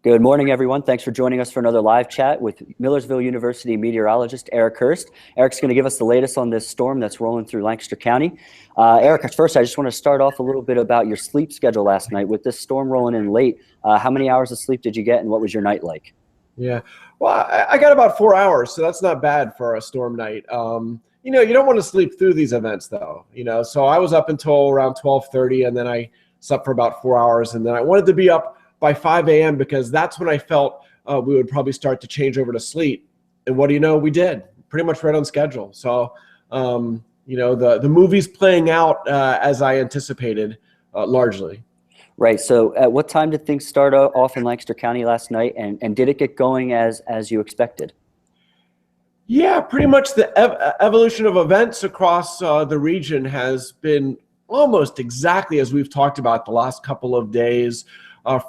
Good morning, everyone. Thanks for joining us for another live chat with Millersville University meteorologist Eric Horst. Eric's going to give us the latest on this storm that's rolling through Lancaster County. Eric, first, I just want to start off a little bit about your sleep schedule last night. With this storm rolling in late, how many hours of sleep did you get, and what was your night like? Yeah, well, I got about 4 hours, so that's not bad for a storm night. You don't want to sleep through these events, though. So I was up until around 12:30, and then I slept for about 4 hours, and then I wanted to be up by 5 a.m. because that's when I felt we would probably start to change over to sleet. And what do you know? We did, pretty much right on schedule. So, the movie's playing out as I anticipated, largely. Right. So at what time did things start off in Lancaster County last night, and did it get going as you expected? Yeah, pretty much the evolution of events across the region has been almost exactly as we've talked about the last couple of days.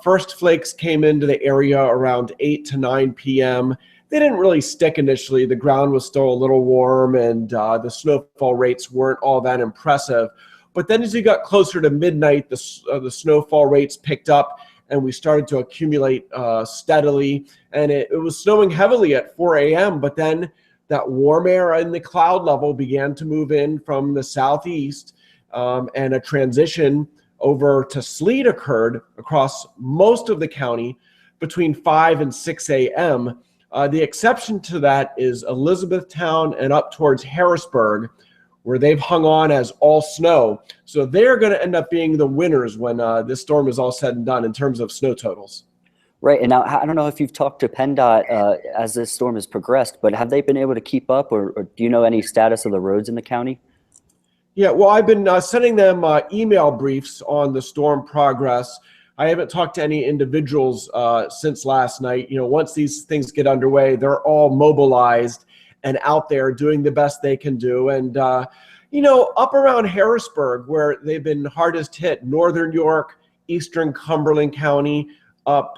First flakes came into the area around 8 to 9 p.m. They didn't really stick initially. The ground was still a little warm, and the snowfall rates weren't all that impressive. But then as you got closer to midnight, the snowfall rates picked up, and we started to accumulate steadily. And it was snowing heavily at 4 a.m., but then that warm air in the cloud level began to move in from the southeast, and a transition over to sleet occurred across most of the county between 5 and 6 a.m. The exception to that is Elizabethtown and up towards Harrisburg, where they've hung on as all snow. So they're going to end up being the winners when this storm is all said and done in terms of snow totals. Right. And now, I don't know if you've talked to PennDOT as this storm has progressed, but have they been able to keep up, or do you know any status of the roads in the county? Yeah, well, I've been sending them email briefs on the storm progress. I haven't talked to any individuals since last night. Once these things get underway, they're all mobilized and out there doing the best they can do. And, up around Harrisburg, where they've been hardest hit, northern York, eastern Cumberland County, up,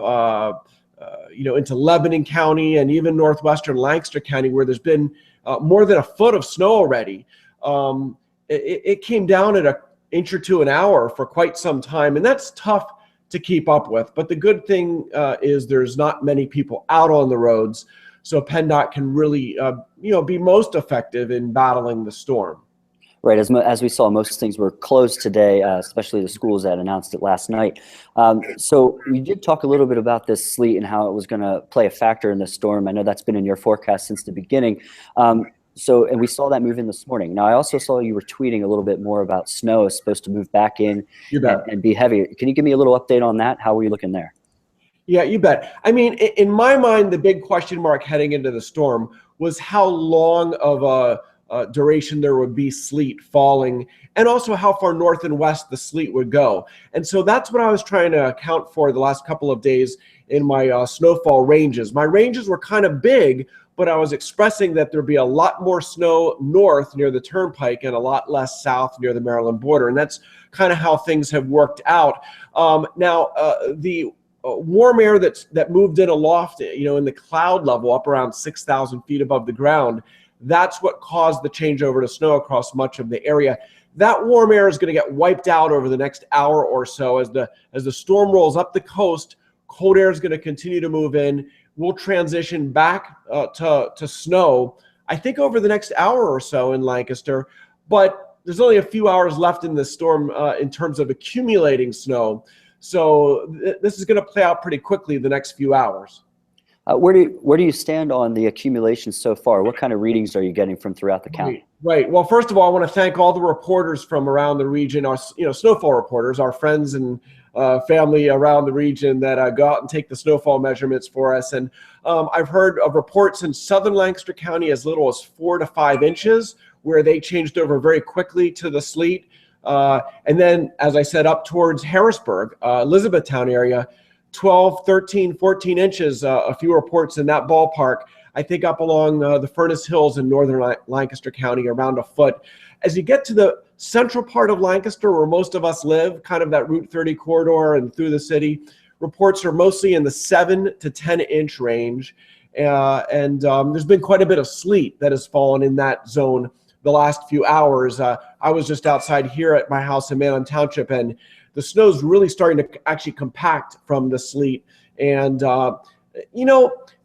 into Lebanon County, and even northwestern Lancaster County, where there's been more than a foot of snow already. It came down at an inch or two an hour for quite some time, and that's tough to keep up with. But the good thing is there's not many people out on the roads, so PennDOT can really, be most effective in battling the storm. Right. As we saw, most things were closed today, especially the schools that announced it last night. So you did talk a little bit about this sleet and how it was going to play a factor in the storm. I know that's been in your forecast since the beginning. And we saw that move in this morning. Now, I also saw you were tweeting a little bit more about snow is supposed to move back in and be heavy. Can you give me a little update on that? How were you looking there? Yeah, you bet. I mean, in my mind, the big question mark heading into the storm was how long of a duration there would be sleet falling, and also how far north and west the sleet would go. And so that's what I was trying to account for the last couple of days in my snowfall ranges. My ranges were kind of big, but I was expressing that there'd be a lot more snow north near the turnpike and a lot less south near the Maryland border. And that's kind of how things have worked out. The warm air that moved in aloft, in the cloud level up around 6,000 feet above the ground, that's what caused the changeover to snow across much of the area. That warm air is going to get wiped out over the next hour or so as the storm rolls up the coast. Cold air is going to continue to move in. We'll transition back to snow, I think, over the next hour or so in Lancaster. But there's only a few hours left in this storm in terms of accumulating snow. So this is going to play out pretty quickly the next few hours. Where do you stand on the accumulation so far? What kind of readings are you getting from throughout the county? Right. Well, first of all, I want to thank all the reporters from around the region, our snowfall reporters, our friends and family around the region that go out and take the snowfall measurements for us. And I've heard of reports in southern Lancaster County as little as 4 to 5 inches, where they changed over very quickly to the sleet. And then, as I said, up towards Harrisburg, Elizabethtown area, 12, 13, 14 inches, a few reports in that ballpark. I think up along the Furnace Hills in northern Lancaster County, around a foot. As you get to the central part of Lancaster, where most of us live, kind of that Route 30 corridor and through the city, reports are mostly in the 7 to 10 inch range. There's been quite a bit of sleet that has fallen in that zone the last few hours. I was just outside here at my house in Manheim Township, and the snow's really starting to actually compact from the sleet. And,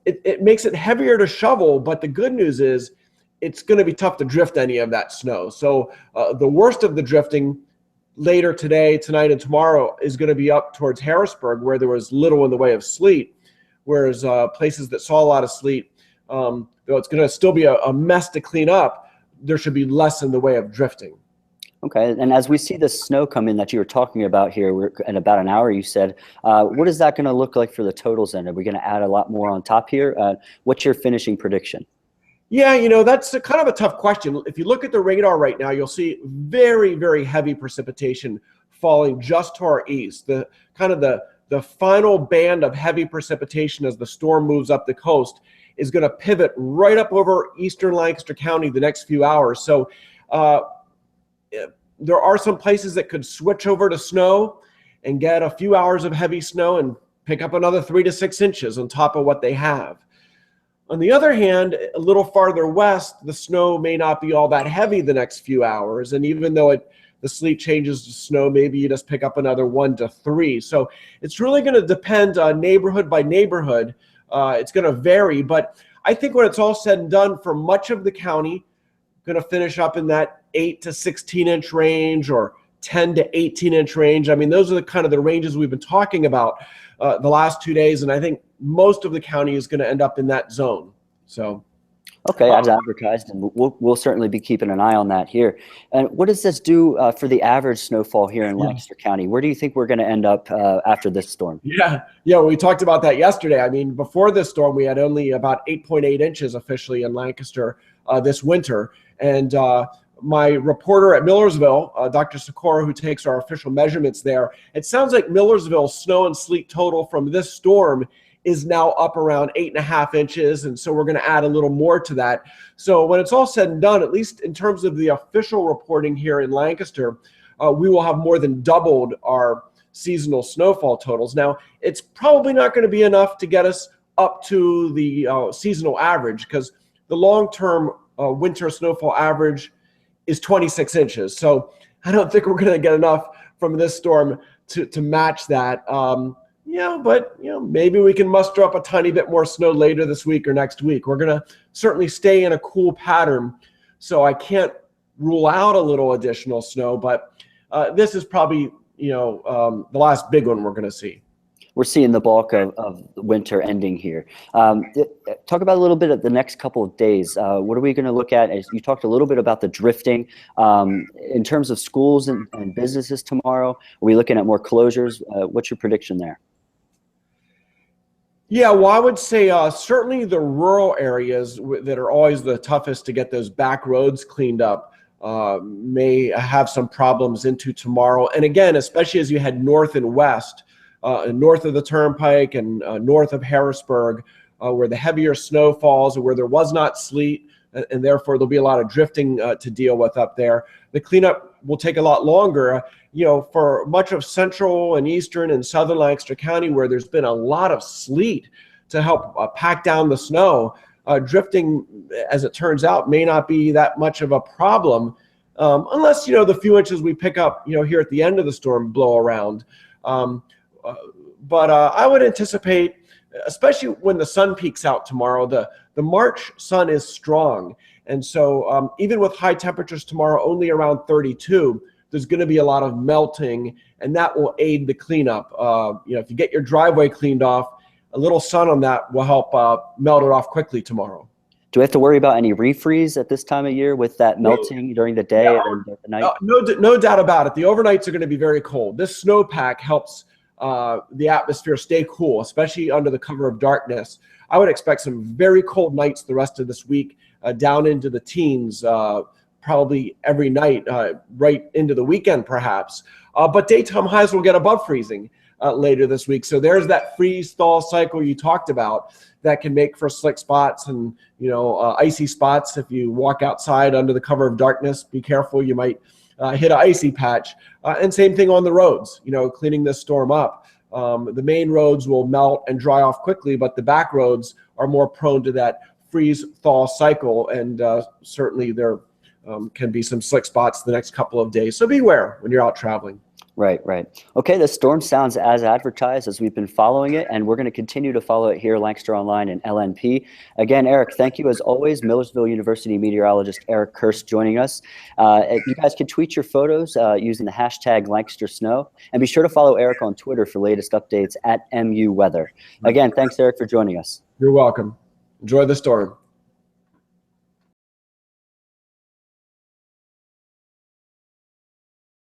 it makes it heavier to shovel, but the good news is it's going to be tough to drift any of that snow. So the worst of the drifting later today, tonight, and tomorrow is going to be up towards Harrisburg, where there was little in the way of sleet, whereas places that saw a lot of sleet, though it's going to still be a mess to clean up, there should be less in the way of drifting. Okay, and as we see the snow come in that you were talking about here, we're in about an hour, you said, what is that going to look like for the totals then? Are we going to add a lot more on top here? What's your finishing prediction? Yeah, that's kind of a tough question. If you look at the radar right now, you'll see very, very heavy precipitation falling just to our east. The final band of heavy precipitation as the storm moves up the coast is going to pivot right up over eastern Lancaster County the next few hours. So there are some places that could switch over to snow and get a few hours of heavy snow and pick up another 3 to 6 inches on top of what they have. On the other hand, a little farther west, the snow may not be all that heavy the next few hours. And even though the sleet changes to snow, maybe you just pick up another 1 to 3. So it's really going to depend on neighborhood by neighborhood. It's going to vary. But I think when it's all said and done, for much of the county, going to finish up in that 8 to 16 inch range or 10 to 18 inch range. I mean, those are the ranges we've been talking about the last 2 days. And I think most of the county is going to end up in that zone. So. Okay, as advertised, and we'll certainly be keeping an eye on that here. And what does this do for the average snowfall here in Lancaster County? Where do you think we're going to end up after this storm? Yeah, we talked about that yesterday. I mean, before this storm, we had only about 8.8 inches officially in Lancaster this winter. And my reporter at Millersville, Dr. Sikora, who takes our official measurements there, it sounds like Millersville's snow and sleet total from this storm is now up around 8.5 inches. And so we're going to add a little more to that. So when it's all said and done, at least in terms of the official reporting here in Lancaster, we will have more than doubled our seasonal snowfall totals. Now, it's probably not going to be enough to get us up to the seasonal average, because the long-term winter snowfall average is 26 inches. So I don't think we're going to get enough from this storm to match that. But maybe we can muster up a tiny bit more snow later this week or next week. We're going to certainly stay in a cool pattern, so I can't rule out a little additional snow, but this is probably the last big one we're going to see. We're seeing the bulk of winter ending here. Talk about a little bit of the next couple of days. What are we going to look at? As you talked a little bit about the drifting. In terms of schools and businesses tomorrow, are we looking at more closures? What's your prediction there? Yeah, well, I would say certainly the rural areas that are always the toughest to get those back roads cleaned up may have some problems into tomorrow. And again, especially as you head north and west, north of the Turnpike and north of Harrisburg, where the heavier snow falls, or where there was not sleet, and therefore there'll be a lot of drifting to deal with up there. The cleanup will take a lot longer. For much of central and eastern and southern Lancaster County, where there's been a lot of sleet to help pack down the snow, drifting, as it turns out, may not be that much of a problem, unless the few inches we pick up here at the end of the storm blow around. But I would anticipate, especially when the sun peaks out tomorrow, the March sun is strong. And so even with high temperatures tomorrow, only around 32, there's going to be a lot of melting, and that will aid the cleanup. If you get your driveway cleaned off, a little sun on that will help melt it off quickly tomorrow. Do we have to worry about any refreeze at this time of year with that melting during the day and the night? No doubt about it. The overnights are going to be very cold. This snowpack helps the atmosphere stay cool, especially under the cover of darkness. I would expect some very cold nights the rest of this week, down into the teens, probably every night, right into the weekend perhaps. But daytime highs will get above freezing later this week. So there's that freeze-thaw cycle you talked about that can make for slick spots and icy spots. If you walk outside under the cover of darkness, be careful, you might hit an icy patch. And same thing on the roads, cleaning this storm up. The main roads will melt and dry off quickly, but the back roads are more prone to that freeze-thaw cycle, and certainly there can be some slick spots the next couple of days. So beware when you're out traveling. Right, right. Okay, the storm sounds as advertised as we've been following it, and we're going to continue to follow it here, Lancaster Online and LNP. Again, Eric, thank you as always. Millersville University meteorologist Eric Horst joining us. You guys can tweet your photos using the hashtag Lancaster Snow, and be sure to follow Eric on Twitter for latest updates at MU Weather. Again, thanks, Eric, for joining us. You're welcome. Enjoy the storm.